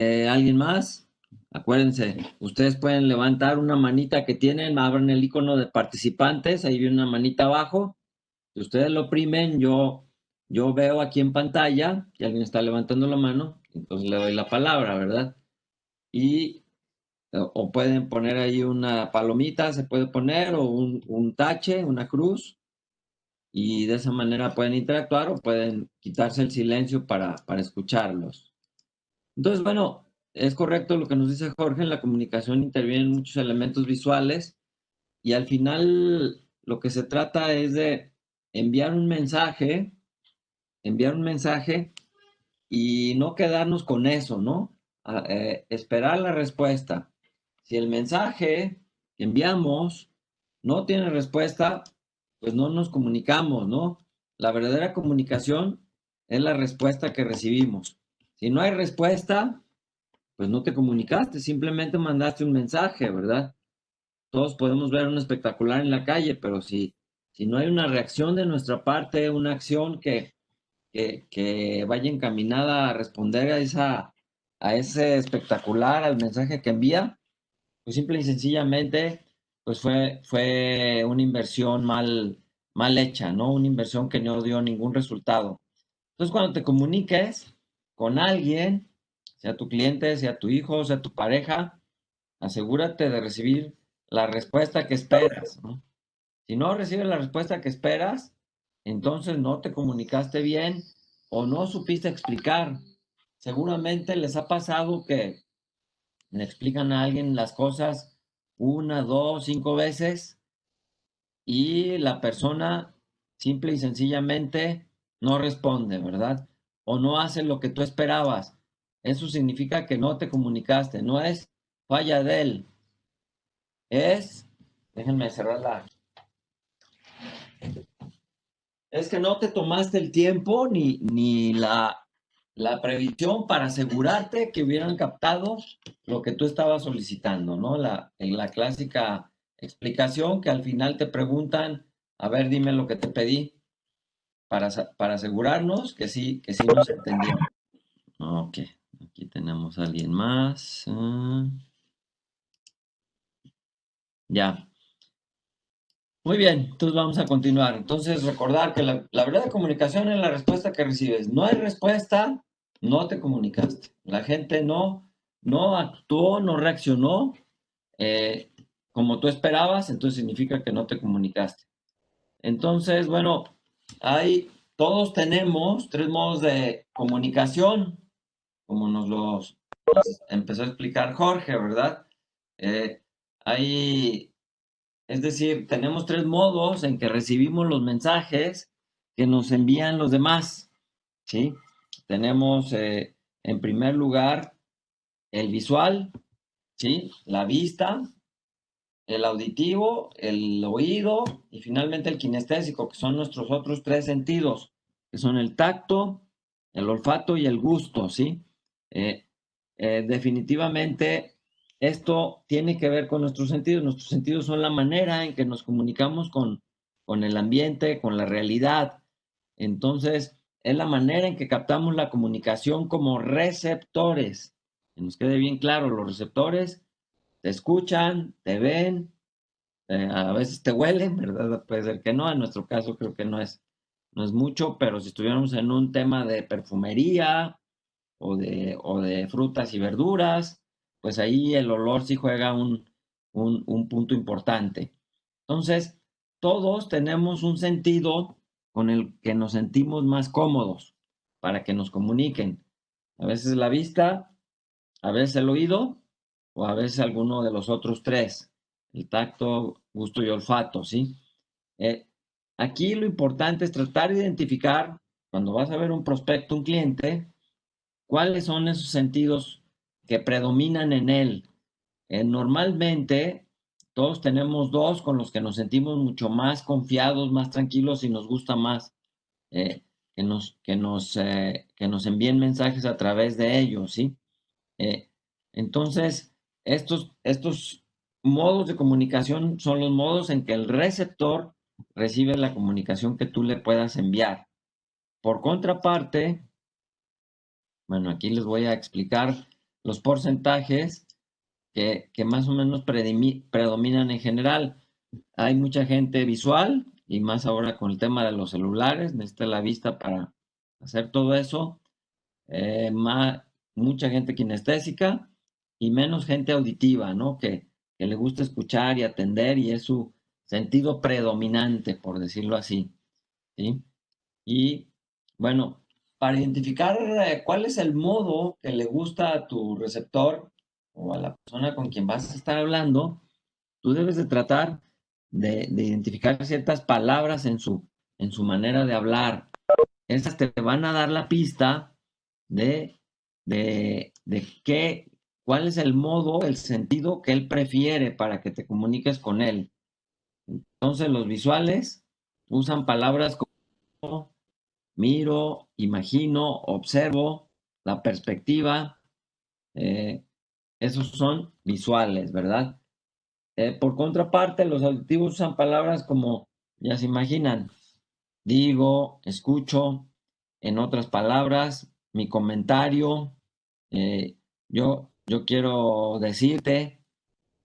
¿Alguien más? Acuérdense, ustedes pueden levantar una manita que tienen, abran el icono de participantes, ahí viene una manita abajo. Si ustedes lo oprimen, yo veo aquí en pantalla que alguien está levantando la mano, entonces le doy la palabra, ¿verdad? Y o pueden poner ahí una palomita, se puede poner, o un tache, una cruz, y de esa manera pueden interactuar o pueden quitarse el silencio para escucharlos. Entonces, bueno, es correcto lo que nos dice Jorge, en la comunicación intervienen muchos elementos visuales y al final lo que se trata es de enviar un mensaje, enviar un mensaje y no quedarnos con eso, ¿no? Esperar la respuesta. Si el mensaje que enviamos no tiene respuesta, pues no nos comunicamos, ¿no? La verdadera comunicación es la respuesta que recibimos. Si no hay respuesta, pues no te comunicaste, simplemente mandaste un mensaje, ¿verdad? Todos podemos ver un espectacular en la calle, pero si no hay una reacción de nuestra parte, una acción que vaya encaminada a responder a ese espectacular, al mensaje que envía, pues simple y sencillamente, pues fue una inversión mal hecha, ¿no? Una inversión que no dio ningún resultado. Entonces, cuando te comuniques con alguien, sea tu cliente, sea tu hijo, sea tu pareja, asegúrate de recibir la respuesta que esperas, ¿no? Si no recibes la respuesta que esperas, entonces no te comunicaste bien o no supiste explicar. Seguramente les ha pasado que le explican a alguien las cosas una, dos, cinco veces y la persona simple y sencillamente no responde, ¿verdad? O no hace lo que tú esperabas. Eso significa que no te comunicaste, no es falla de él, es, déjenme cerrarla, es que no te tomaste el tiempo ni la previsión para asegurarte que hubieran captado lo que tú estabas solicitando, ¿no? La clásica explicación que al final te preguntan, a ver, dime lo que te pedí, para asegurarnos que sí nos entendió. Ok, aquí tenemos a alguien más. Ya. Muy bien, entonces vamos a continuar. Entonces, recordar que la verdadera comunicación es la respuesta que recibes. No hay respuesta, no te comunicaste. La gente no actuó, no reaccionó eh, como tú esperabas, entonces significa que no te comunicaste. Entonces, bueno, todos tenemos tres modos de comunicación, como nos empezó a explicar Jorge, ¿verdad? Eh, hay es decir, tenemos tres modos en que recibimos los mensajes que nos envían los demás, ¿sí? Tenemos, en primer lugar, el visual, ¿sí? La vista, el auditivo, el oído y finalmente el kinestésico, que son nuestros otros tres sentidos, que son el tacto, el olfato y el gusto, ¿sí? Eh, Definitivamente esto tiene que ver con nuestros sentidos. Nuestros sentidos son la manera en que nos comunicamos con el ambiente, con la realidad. Entonces, es la manera en que captamos la comunicación como receptores. Que nos quede bien claro, los receptores te escuchan, te ven, a veces te huelen, ¿verdad? Puede ser que no, en nuestro caso creo que no es mucho, pero si estuviéramos en un tema de perfumería o de frutas y verduras, pues ahí el olor sí juega un punto importante. Entonces, todos tenemos un sentido con el que nos sentimos más cómodos para que nos comuniquen. A veces la vista, a veces el oído o a veces alguno de los otros tres, el tacto, gusto y olfato, ¿sí? Eh, Aquí lo importante es tratar de identificar, cuando vas a ver un prospecto, un cliente, cuáles son esos sentidos que predominan en él. Normalmente, todos tenemos dos con los que nos sentimos mucho más confiados, más tranquilos y nos gusta más que nos envíen mensajes a través de ellos, ¿sí? Eh, entonces, estos modos de comunicación son los modos en que el receptor recibe la comunicación que tú le puedas enviar. Por contraparte, bueno, aquí les voy a explicar los porcentajes que más o menos predominan en general. Hay mucha gente visual y más ahora con el tema de los celulares, necesita la vista para hacer todo eso. Mucha gente kinestésica y menos gente auditiva, ¿no? Que le gusta escuchar y atender y es su sentido predominante, por decirlo así, ¿sí? Y bueno, para identificar cuál es el modo que le gusta a tu receptor o a la persona con quien vas a estar hablando, tú debes de tratar de identificar ciertas palabras en su manera de hablar. Esas te van a dar la pista de, cuál es el modo, el sentido que él prefiere para que te comuniques con él. Entonces, los visuales usan palabras como miro, imagino, observo, la perspectiva. eh, Esos son visuales, ¿verdad? Por contraparte, los auditivos usan palabras como, ya se imaginan, digo, escucho, en otras palabras, mi comentario, eh, yo quiero decirte,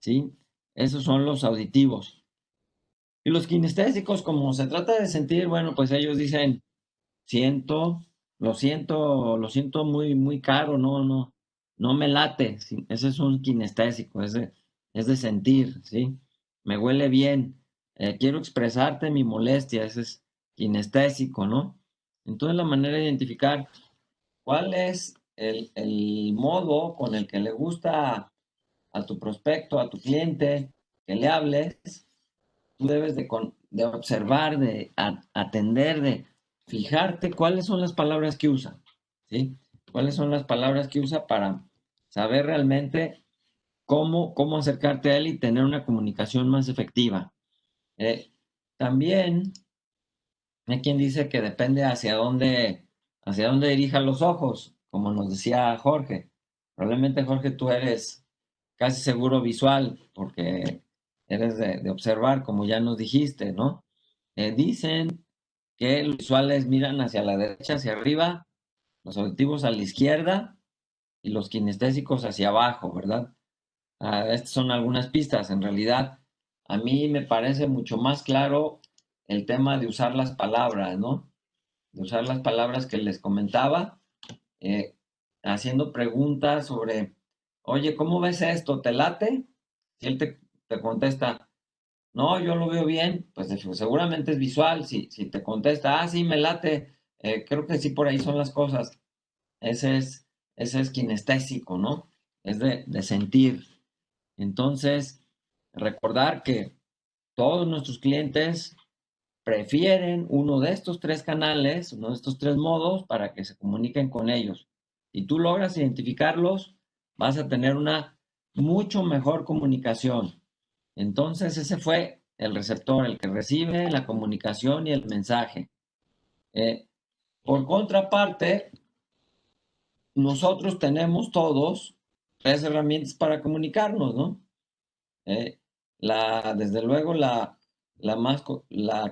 ¿sí? Esos son los auditivos. Y los kinestésicos, como se trata de sentir, bueno, pues ellos dicen, siento, lo siento muy, muy caro, no me late. Sí, ese es un kinestésico, es de sentir, ¿sí? Me huele bien, quiero expresarte mi molestia, ese es kinestésico, ¿no? Entonces la manera de identificar cuál es el modo con el que le gusta a tu prospecto, a tu cliente, que le hables, tú debes de observar, de atender, de fijarte cuáles son las palabras que usa, ¿sí? ¿Cuáles son las palabras que usa para saber realmente cómo acercarte a él y tener una comunicación más efectiva? Eh, También hay quien dice que depende hacia dónde dirija los ojos, como nos decía Jorge. Probablemente, Jorge, tú eres casi seguro visual, porque eres de observar, como ya nos dijiste, ¿no? Dicen que los visuales miran hacia la derecha, hacia arriba, los auditivos a la izquierda y los kinestésicos hacia abajo, ¿verdad? Estas son algunas pistas. En realidad, a mí me parece mucho más claro el tema de usar las palabras, ¿no? De usar las palabras que les comentaba, eh, haciendo preguntas sobre, oye, ¿cómo ves esto? ¿Te late? Si él te contesta, no, yo lo veo bien, pues seguramente es visual. Si te contesta, sí, me late, creo que sí, por ahí son las cosas. Ese es, ese es kinestésico, ¿no? Es de sentir. Entonces, recordar que todos nuestros clientes prefieren uno de estos tres canales, uno de estos tres modos para que se comuniquen con ellos. Si tú logras identificarlos, vas a tener una mucho mejor comunicación. Entonces, ese fue el receptor, el que recibe la comunicación y el mensaje. Por contraparte, nosotros tenemos todos tres herramientas para comunicarnos, ¿no? Desde luego, la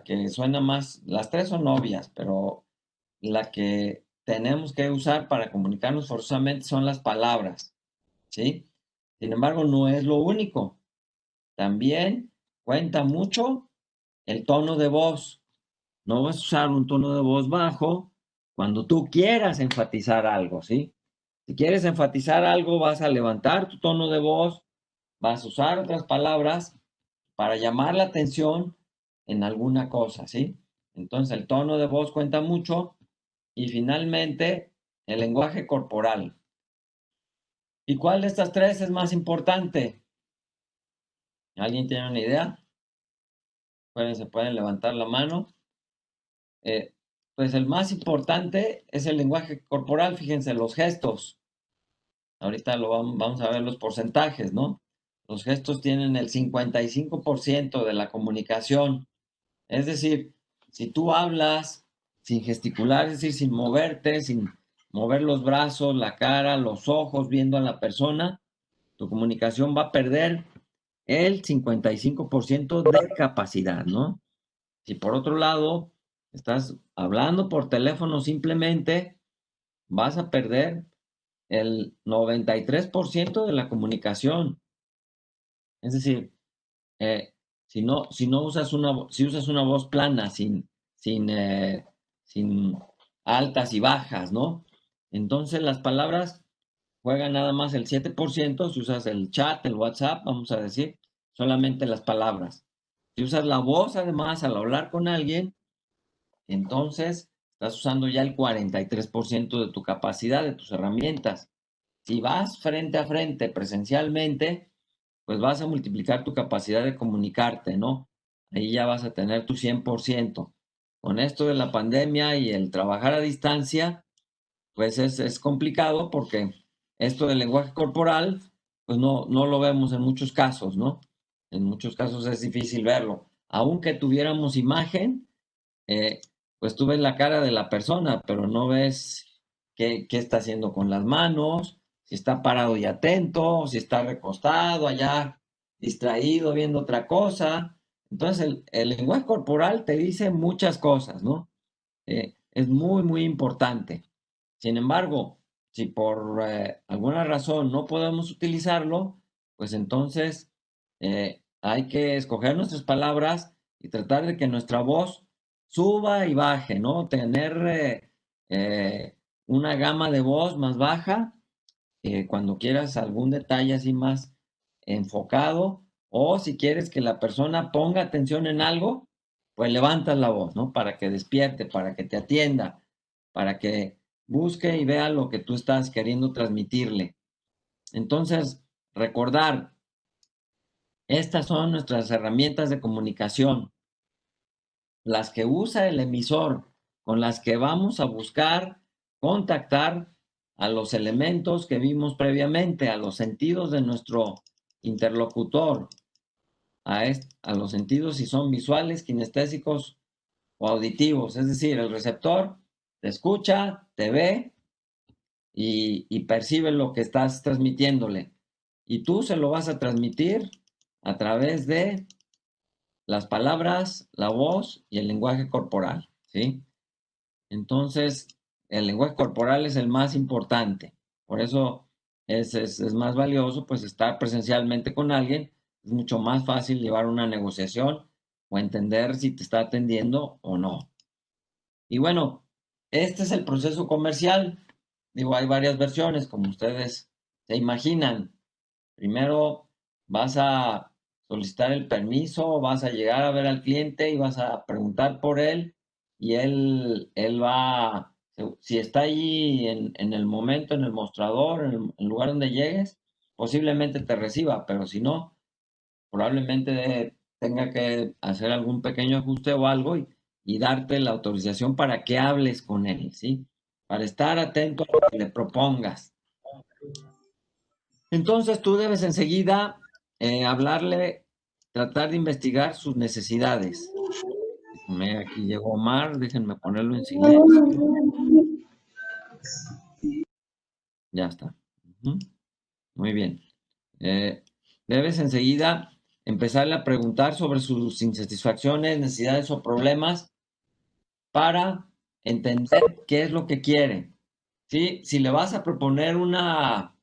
que suena más, las tres son obvias, pero la que tenemos que usar para comunicarnos forzosamente son las palabras, ¿sí? Sin embargo, no es lo único. También cuenta mucho el tono de voz. No vas a usar un tono de voz bajo cuando tú quieras enfatizar algo, ¿sí? Si quieres enfatizar algo, vas a levantar tu tono de voz, vas a usar otras palabras para llamar la atención en alguna cosa, ¿sí? Entonces el tono de voz cuenta mucho y finalmente el lenguaje corporal. ¿Y cuál de estas tres es más importante? ¿Alguien tiene una idea? Se pueden levantar la mano. Eh, pues el más importante es el lenguaje corporal, fíjense, los gestos. Ahorita vamos a ver los porcentajes, ¿no? Los gestos tienen el 55% de la comunicación. Es decir, si tú hablas sin gesticular, es decir, sin moverte, sin mover los brazos, la cara, los ojos, viendo a la persona, tu comunicación va a perder el 55% de capacidad, ¿no? Si por otro lado estás hablando por teléfono simplemente, vas a perder el 93% de la comunicación. Es decir, si usas una voz plana, sin, sin altas y bajas, ¿no? Entonces las palabras juegan nada más el 7%. Si usas el chat, el WhatsApp, vamos a decir, solamente las palabras. Si usas la voz, además, al hablar con alguien, entonces estás usando ya el 43% de tu capacidad, de tus herramientas. Si vas frente a frente, presencialmente, pues vas a multiplicar tu capacidad de comunicarte, ¿no? Ahí ya vas a tener tu 100%. Con esto de la pandemia y el trabajar a distancia, pues es complicado porque esto del lenguaje corporal, pues no lo vemos en muchos casos, ¿no? En muchos casos es difícil verlo. Aunque tuviéramos imagen, eh, pues tú ves la cara de la persona, pero no ves qué está haciendo con las manos, si está parado y atento, si está recostado allá, distraído, viendo otra cosa. Entonces el lenguaje corporal te dice muchas cosas, ¿no? Es muy, muy importante. Sin embargo, si por alguna razón no podemos utilizarlo, pues entonces hay que escoger nuestras palabras y tratar de que nuestra voz suba y baje, ¿no? Tener una gama de voz más baja cuando quieras algún detalle así más enfocado, o si quieres que la persona ponga atención en algo, pues levantas la voz, ¿no? Para que despierte, para que te atienda, para que busque y vea lo que tú estás queriendo transmitirle. Entonces, recordar, estas son nuestras herramientas de comunicación, las que usa el emisor, con las que vamos a buscar contactar a los elementos que vimos previamente, a los sentidos de nuestro interlocutor, a los sentidos si son visuales, kinestésicos o auditivos. Es decir, el receptor te escucha, te ve y percibe lo que estás transmitiéndole. Y tú se lo vas a transmitir a través de las palabras, la voz y el lenguaje corporal, ¿sí? Entonces, el lenguaje corporal es el más importante. Por eso es más valioso, pues, estar presencialmente con alguien. Es mucho más fácil llevar una negociación o entender si te está atendiendo o no. Y bueno, este es el proceso comercial. Digo, hay varias versiones, como ustedes se imaginan. Primero vas a solicitar el permiso, vas a llegar a ver al cliente y vas a preguntar por él y él va, si está ahí en el momento, en el mostrador, en el lugar donde llegues, posiblemente te reciba, pero si no, probablemente tenga que hacer algún pequeño ajuste o algo y darte la autorización para que hables con él, ¿sí? Para estar atento a lo que le propongas. Entonces tú debes enseguida hablarle, tratar de investigar sus necesidades. Aquí llegó Omar, déjenme ponerlo en silencio. Ya está. Muy bien. Debes enseguida empezarle a preguntar sobre sus insatisfacciones, necesidades o problemas para entender qué es lo que quiere. ¿Sí? Si le vas a proponer una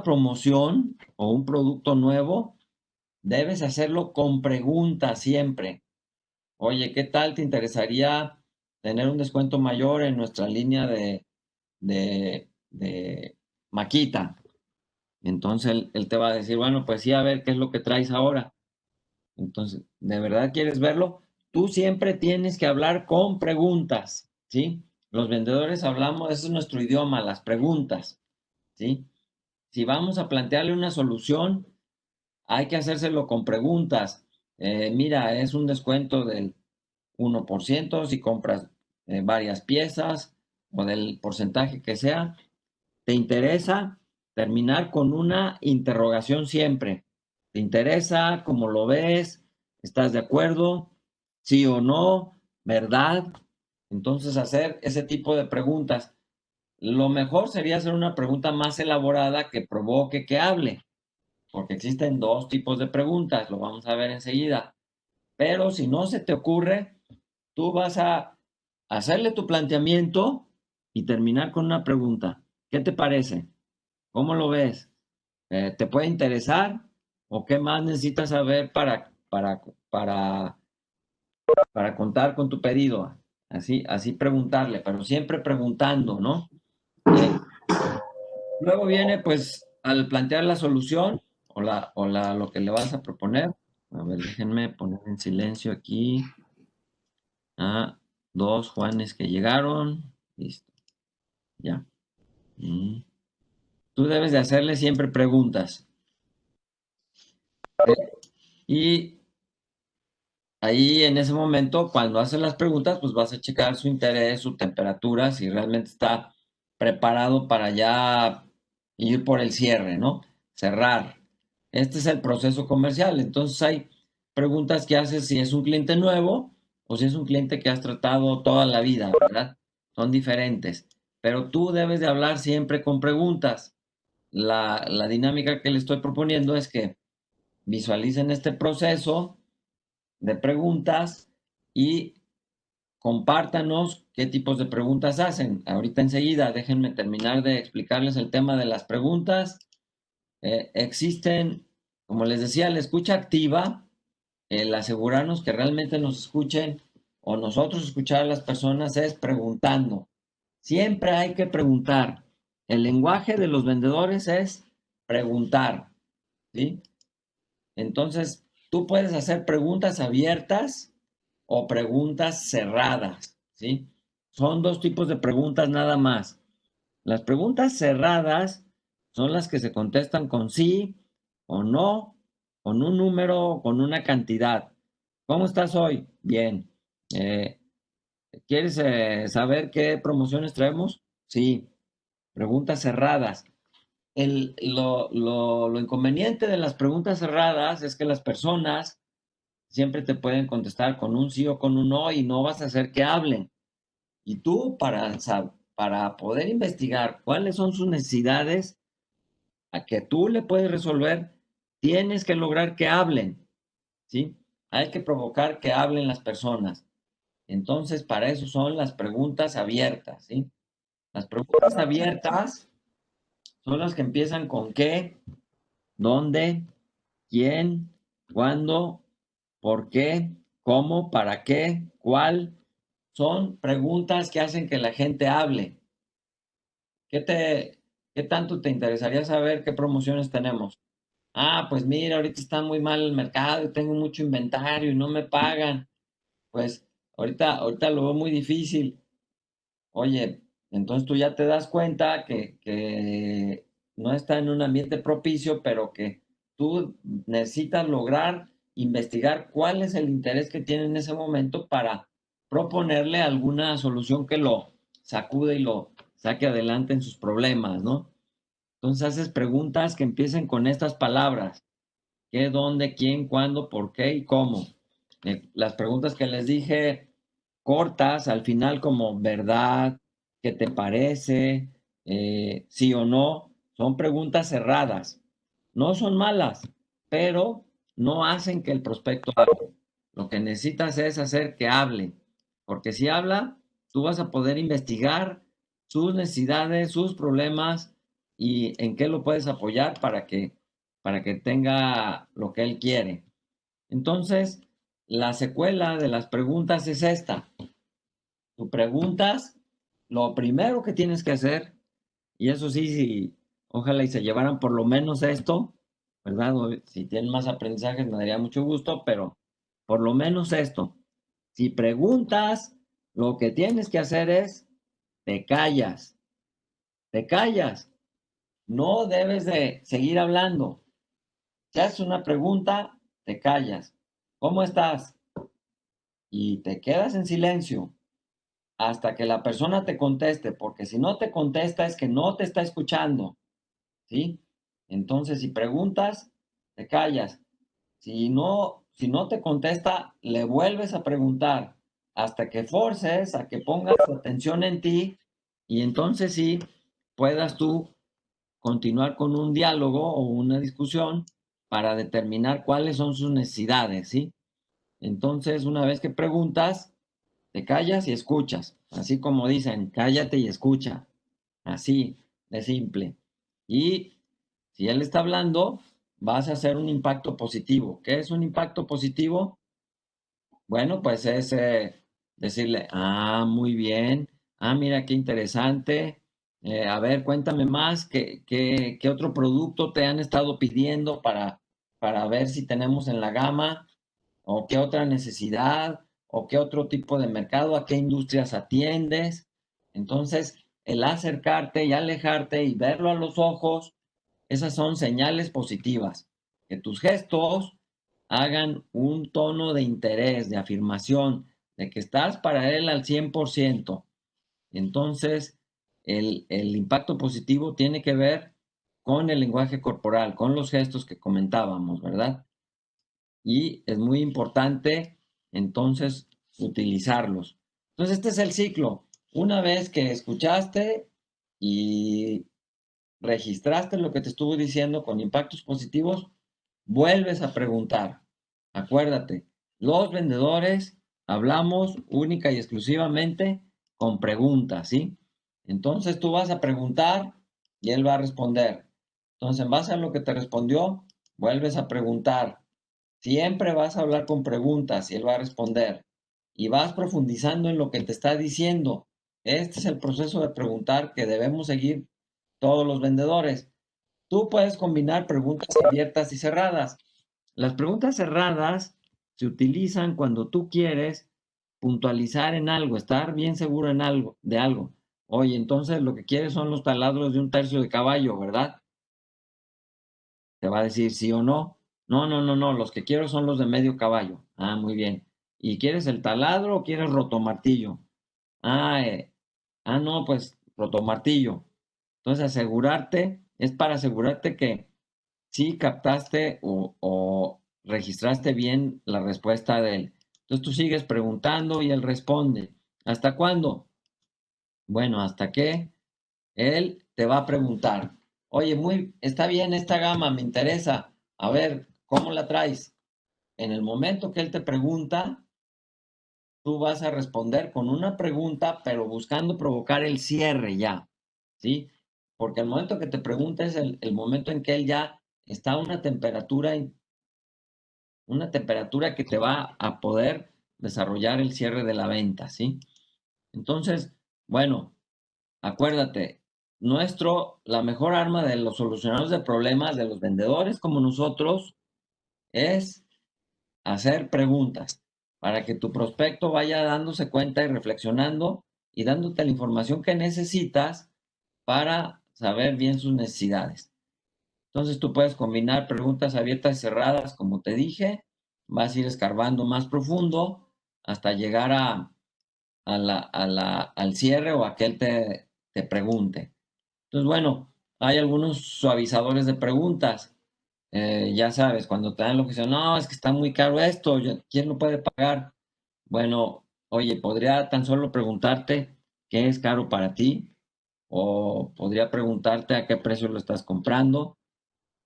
promoción o un producto nuevo, debes hacerlo con preguntas siempre. Oye, ¿qué tal te interesaría tener un descuento mayor en nuestra línea de Maquita? Entonces él te va a decir, bueno, pues sí, a ver qué es lo que traes ahora. Entonces, ¿de verdad quieres verlo? Tú siempre tienes que hablar con preguntas, ¿sí? Los vendedores hablamos, ese es nuestro idioma, las preguntas, ¿sí? Si vamos a plantearle una solución, hay que hacérselo con preguntas. Mira, es un descuento del 1% si compras varias piezas o del porcentaje que sea. ¿Te interesa? Terminar con una interrogación siempre. ¿Te interesa? ¿Cómo lo ves? ¿Estás de acuerdo? ¿Sí o no? ¿Verdad? Entonces hacer ese tipo de preguntas. Lo mejor sería hacer una pregunta más elaborada que provoque que hable, porque existen dos tipos de preguntas, lo vamos a ver enseguida. Pero si no se te ocurre, tú vas a hacerle tu planteamiento y terminar con una pregunta. ¿Qué te parece? ¿Cómo lo ves? ¿Te puede interesar? ¿O qué más necesitas saber para contar con tu pedido? Así preguntarle, pero siempre preguntando, ¿no? Eh, Luego viene, pues, al plantear la solución lo que le vas a proponer. A ver, déjenme poner en silencio aquí a dos Juanes que llegaron. Listo, ya. Mm. Tú debes de hacerle siempre preguntas. Y ahí en ese momento, cuando haces las preguntas, pues vas a checar su interés, su temperatura, si realmente está preparado para ya ir por el cierre, ¿no? Cerrar. Este es el proceso comercial. Entonces hay preguntas que haces si es un cliente nuevo o si es un cliente que has tratado toda la vida, ¿verdad? Son diferentes. Pero tú debes de hablar siempre con preguntas. La dinámica que le estoy proponiendo es que visualicen este proceso de preguntas y compártanos qué tipos de preguntas hacen. Ahorita enseguida, déjenme terminar de explicarles el tema de las preguntas. Existen, como les decía, la escucha activa, el asegurarnos que realmente nos escuchen o nosotros escuchar a las personas es preguntando. Siempre hay que preguntar. El lenguaje de los vendedores es preguntar, ¿sí? Entonces, tú puedes hacer preguntas abiertas o preguntas cerradas, ¿sí? Son dos tipos de preguntas nada más. Las preguntas cerradas son las que se contestan con sí o no, con un número o con una cantidad. ¿Cómo estás hoy? Bien. Eh, ¿Quieres saber qué promociones traemos? Sí. Preguntas cerradas. Lo inconveniente de las preguntas cerradas es que las personas siempre te pueden contestar con un sí o con un no y no vas a hacer que hablen. Y tú para poder investigar cuáles son sus necesidades a que tú le puedes resolver, tienes que lograr que hablen, ¿sí? Hay que provocar que hablen las personas. Entonces, para eso son las preguntas abiertas, ¿sí? Las preguntas abiertas son las que empiezan con qué, dónde, quién, cuándo, por qué, cómo, para qué, cuál. Son preguntas que hacen que la gente hable. ¿Qué te, ¿Qué tanto te interesaría saber qué promociones tenemos? Ah, pues mira, ahorita está muy mal el mercado y tengo mucho inventario y no me pagan. Pues ahorita lo veo muy difícil. Oye, entonces tú ya te das cuenta que no está en un ambiente propicio, pero que tú necesitas lograr investigar cuál es el interés que tiene en ese momento para proponerle alguna solución que lo sacude y lo saque adelante en sus problemas, ¿no? Entonces haces preguntas que empiecen con estas palabras: ¿qué, dónde, quién, cuándo, por qué y cómo? Las preguntas que les dije cortas al final como verdad, ¿qué te parece? Sí o no, son preguntas cerradas. No son malas, pero no hacen que el prospecto hable. Lo que necesitas es hacer que hable, porque si habla, tú vas a poder investigar sus necesidades, sus problemas y en qué lo puedes apoyar para que tenga lo que él quiere. Entonces, la secuela de las preguntas es esta. Tú preguntas, lo primero que tienes que hacer, y eso sí, ojalá y se llevaran por lo menos esto, ¿verdad? Si tienen más aprendizajes me daría mucho gusto, pero por lo menos esto. Si preguntas, lo que tienes que hacer es, te callas, te callas. No debes de seguir hablando. Si haces una pregunta, te callas. ¿Cómo estás? Y te quedas en silencio hasta que la persona te conteste, porque si no te contesta es que no te está escuchando, ¿sí? Entonces, si preguntas, te callas. Si no te contesta, le vuelves a preguntar hasta que forces a que ponga su atención en ti y entonces sí puedas tú continuar con un diálogo o una discusión para determinar cuáles son sus necesidades, ¿sí? Entonces, una vez que preguntas, te callas y escuchas, así como dicen, cállate y escucha, así de simple. Y si él está hablando, vas a hacer un impacto positivo. ¿Qué es un impacto positivo? Bueno, pues es decirle, muy bien, mira qué interesante. A ver, cuéntame más, ¿qué otro producto te han estado pidiendo para ver si tenemos en la gama? ¿O qué otra necesidad? ¿O qué otro tipo de mercado? ¿A qué industrias atiendes? Entonces, el acercarte y alejarte y verlo a los ojos, esas son señales positivas. Que tus gestos hagan un tono de interés, de afirmación, de que estás para él al 100%. Entonces, el impacto positivo tiene que ver con el lenguaje corporal, con los gestos que comentábamos, ¿verdad? Y es muy importante entonces utilizarlos. Entonces, este es el ciclo. Una vez que escuchaste y registraste lo que te estuvo diciendo con impactos positivos, vuelves a preguntar. Acuérdate, los vendedores hablamos única y exclusivamente con preguntas, ¿sí? Entonces tú vas a preguntar y él va a responder. Entonces, en base a lo que te respondió, vuelves a preguntar. Siempre vas a hablar con preguntas y él va a responder. Y vas profundizando en lo que te está diciendo. Este es el proceso de preguntar que debemos seguir todos los vendedores. Tú puedes combinar preguntas abiertas y cerradas. Las preguntas cerradas se utilizan cuando tú quieres puntualizar en algo, estar bien seguro en algo, de algo. Oye, entonces lo que quieres son los taladros de un tercio de caballo, ¿verdad? Te va a decir sí o no. No, no, no, no, los que quiero son los de medio caballo. Muy bien. ¿Y quieres el taladro o quieres rotomartillo? Ah, no, pues rotomartillo. Entonces asegurarte, es para asegurarte que sí captaste o registraste bien la respuesta de él. Entonces tú sigues preguntando y él responde. ¿Hasta cuándo? Bueno, hasta que él te va a preguntar. Oye, está bien esta gama, me interesa. A ver, ¿cómo la traes? En el momento que él te pregunta, tú vas a responder con una pregunta, pero buscando provocar el cierre ya, ¿sí? Porque el momento que te pregunta es el momento en que él ya está a una temperatura que te va a poder desarrollar el cierre de la venta, ¿sí? Entonces, bueno, acuérdate, la mejor arma de los solucionadores de problemas, de los vendedores como nosotros, es hacer preguntas para que tu prospecto vaya dándose cuenta y reflexionando y dándote la información que necesitas para saber bien sus necesidades. Entonces tú puedes combinar preguntas abiertas y cerradas, como te dije, vas a ir escarbando más profundo hasta llegar al cierre o a que él te pregunte. Entonces, bueno, hay algunos suavizadores de preguntas. Ya sabes, cuando te dan lo que dicen, no, es que está muy caro esto, ¿quién lo puede pagar? Bueno, oye, podría tan solo preguntarte qué es caro para ti, o podría preguntarte a qué precio lo estás comprando.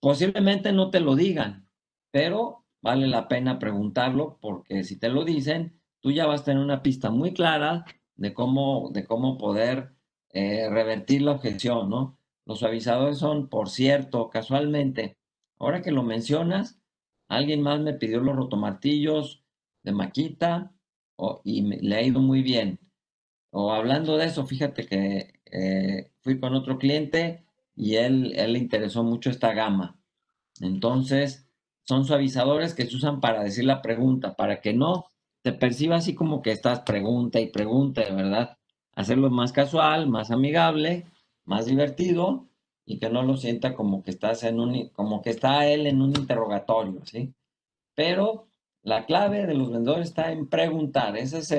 Posiblemente no te lo digan, pero vale la pena preguntarlo porque si te lo dicen, tú ya vas a tener una pista muy clara de cómo poder revertir la objeción, ¿no? Los suavizadores son, por cierto, casualmente, ahora que lo mencionas, alguien más me pidió los rotomartillos de Makita y le ha ido muy bien. O hablando de eso, fíjate que fui con otro cliente y él le interesó mucho esta gama. Entonces, son suavizadores que se usan para decir la pregunta, para que no te perciba así como que estás pregunta y pregunta, de verdad. Hacerlo más casual, más amigable, más divertido y que no lo sienta como que como que está él en un interrogatorio, ¿sí? Pero la clave de los vendedores está en preguntar. Es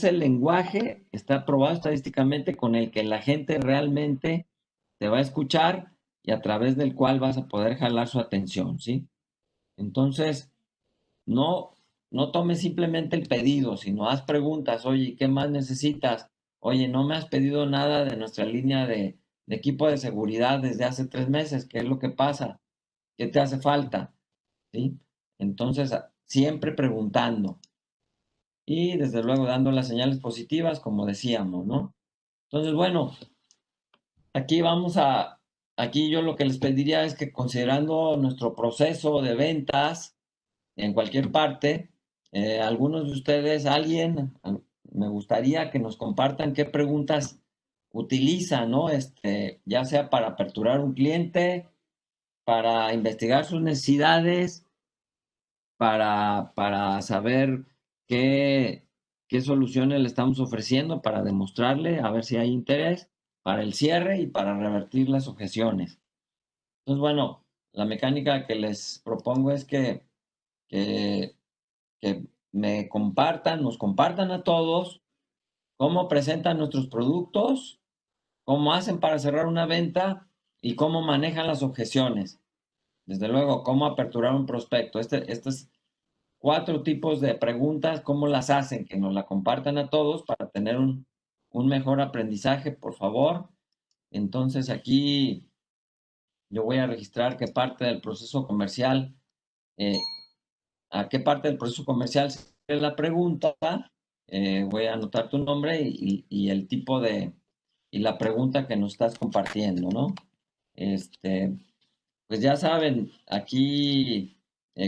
el lenguaje, está probado estadísticamente con el que la gente realmente te va a escuchar y a través del cual vas a poder jalar su atención, ¿sí? Entonces, no, no tomes simplemente el pedido, sino haz preguntas. Oye, ¿qué más necesitas? Oye, no me has pedido nada de nuestra línea de equipo de seguridad desde hace 3 meses. ¿Qué es lo que pasa? ¿Qué te hace falta? ¿Sí? Entonces, siempre preguntando y desde luego dando las señales positivas, como decíamos, ¿no? Entonces, bueno, aquí vamos a aquí yo lo que les pediría es que considerando nuestro proceso de ventas en cualquier parte, algunos de ustedes, me gustaría que nos compartan qué preguntas utilizan, ¿no? Ya sea para aperturar un cliente, para investigar sus necesidades, para saber qué, qué soluciones le estamos ofreciendo, para demostrarle, a ver si hay interés, para el cierre y para revertir las objeciones. Entonces, bueno, la mecánica que les propongo es que, que nos compartan a todos cómo presentan nuestros productos, cómo hacen para cerrar una venta y cómo manejan las objeciones. Desde luego, cómo aperturar un prospecto. Estos 4 tipos de preguntas, cómo las hacen, que nos la compartan a todos para tener un mejor aprendizaje, por favor. Entonces, aquí yo voy a registrar qué parte del proceso comercial, eh, a qué parte del proceso comercial es la pregunta. Voy a anotar tu nombre y el tipo y la pregunta que nos estás compartiendo, ¿no? Pues ya saben, aquí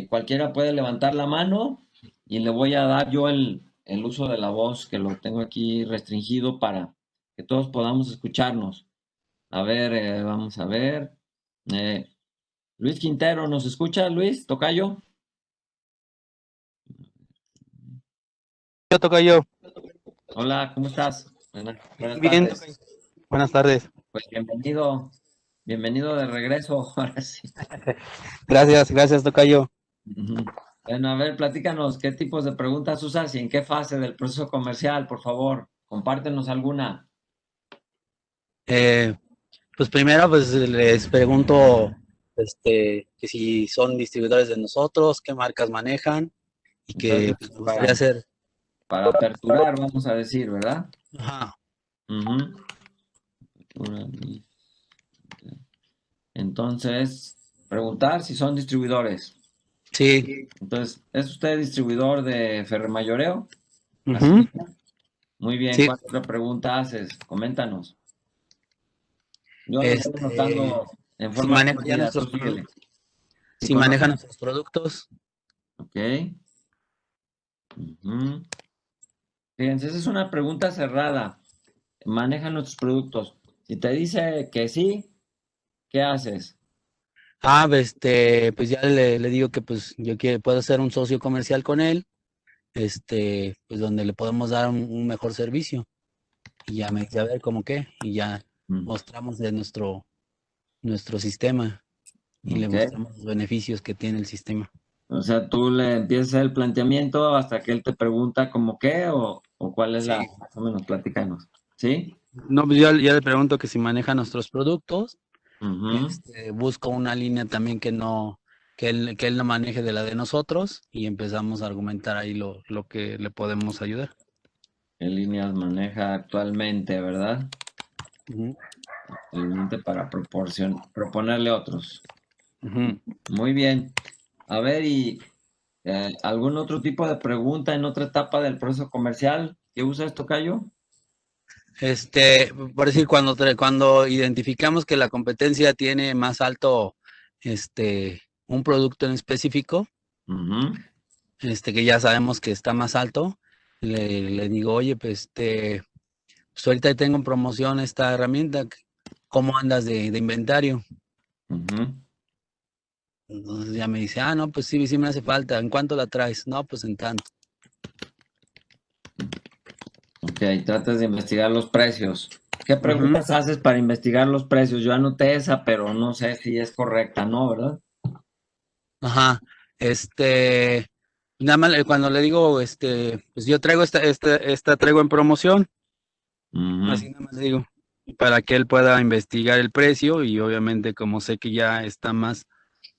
cualquiera puede levantar la mano y le voy a dar yo el uso de la voz, que lo tengo aquí restringido para que todos podamos escucharnos. A ver, vamos a ver. Eh, Luis Quintero, ¿nos escucha, Luis? ¿Tocayo? Yo toca yo. Hola, ¿cómo estás? Buenas Bien, tardes. tocayo. Buenas tardes. Pues bienvenido de regreso, ahora sí. Gracias, tocayo. Ujú. Bueno, a ver, platícanos, ¿qué tipos de preguntas usas y en qué fase del proceso comercial, por favor? Compártenos alguna. Eh, pues primero, pues les pregunto, que si son distribuidores de nosotros, qué marcas manejan y que Entonces, pues, me gustaría hacer. para aperturar, vamos a decir, ¿verdad? Ajá. Ujú. Entonces, preguntar si son distribuidores. Sí. Entonces, ¿es usted distribuidor de Ferremayoreo? Así Ujú. mismo. Muy bien, Sí. ¿cuál otra pregunta haces? Coméntanos. Yo lo estoy Este, anotando en si forma manejan ya rápida, tú nuestros síguele. productos, ¿Sí si manejan conoces? nuestros productos. Ok. Ujú. Fíjense, esa es una pregunta cerrada. Maneja nuestros productos. Si te dice que sí, ¿qué haces? Pues ya le digo que pues yo quiero, puedo ser un socio comercial con él, pues donde le podemos dar un mejor servicio. Y ya me dice, a ver, ¿cómo qué? Y ya Mm, mostramos de nuestro sistema y le ok. mostramos los beneficios que tiene el sistema. O sea, tú le empiezas el planteamiento hasta que él te pregunta como qué o cuál es Sí. más o menos, platícanos. ¿Sí? No, pues ya le pregunto que si maneja nuestros productos, Ujú. busco una línea también que él no maneje de la de nosotros y empezamos a argumentar ahí lo que le podemos ayudar. ¿Qué líneas maneja actualmente, verdad? Ujú, Actualmente para proponerle otros. ujú. Muy bien. A ver, ¿y algún otro tipo de pregunta en otra etapa del proceso comercial que usa esto, Cayo? Por decir, cuando identificamos que la competencia tiene más alto, un producto en específico, Ujú. que ya sabemos que está más alto, le digo, oye, pues ahorita tengo en promoción esta herramienta, ¿cómo andas de inventario? Ujú. Entonces ya me dice, no, pues sí, sí me hace falta, ¿en cuánto la traes? No, pues en tanto. Ok, tratas de investigar los precios. ¿Qué Ujú. preguntas haces para investigar los precios? Yo anoté esa, pero no sé si es correcta, ¿no? ¿Verdad? Ajá, nada más cuando le digo, pues yo traigo esta traigo en promoción, Ujú. así nada más le digo, para que él pueda investigar el precio y obviamente como sé que ya está más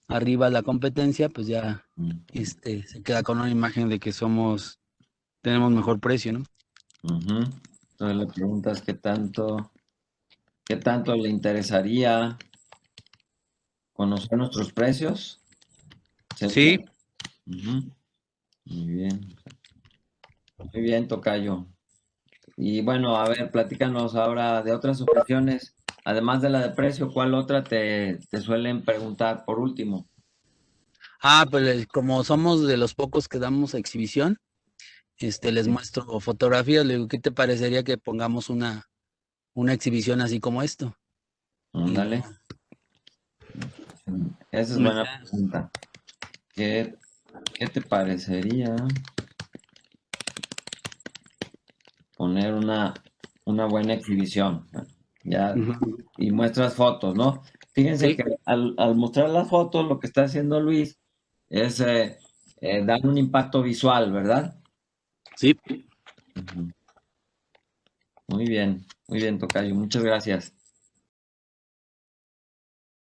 arriba la competencia, pues ya, se queda con una imagen de que tenemos mejor precio, ¿no? Ujú. Entonces le preguntas qué tanto le interesaría conocer nuestros precios. ¿Sería? Sí, Ujú. Muy bien, tocayo. Y bueno, a ver, platícanos ahora de otras objeciones además de la de precio, ¿cuál otra te suelen preguntar por último? Pues como somos de los pocos que damos exhibición, les muestro fotografías, le digo, ¿qué te parecería que pongamos una exhibición así como esto? Ándale. Esa es buena pregunta. ¿Qué te parecería poner una buena exhibición? Ya, y muestras fotos, ¿no? Fíjense Sí, que al mostrar las fotos, lo que está haciendo Luis es dar un impacto visual, ¿verdad? sí. Ujú. Muy bien, tocayo. Muchas gracias.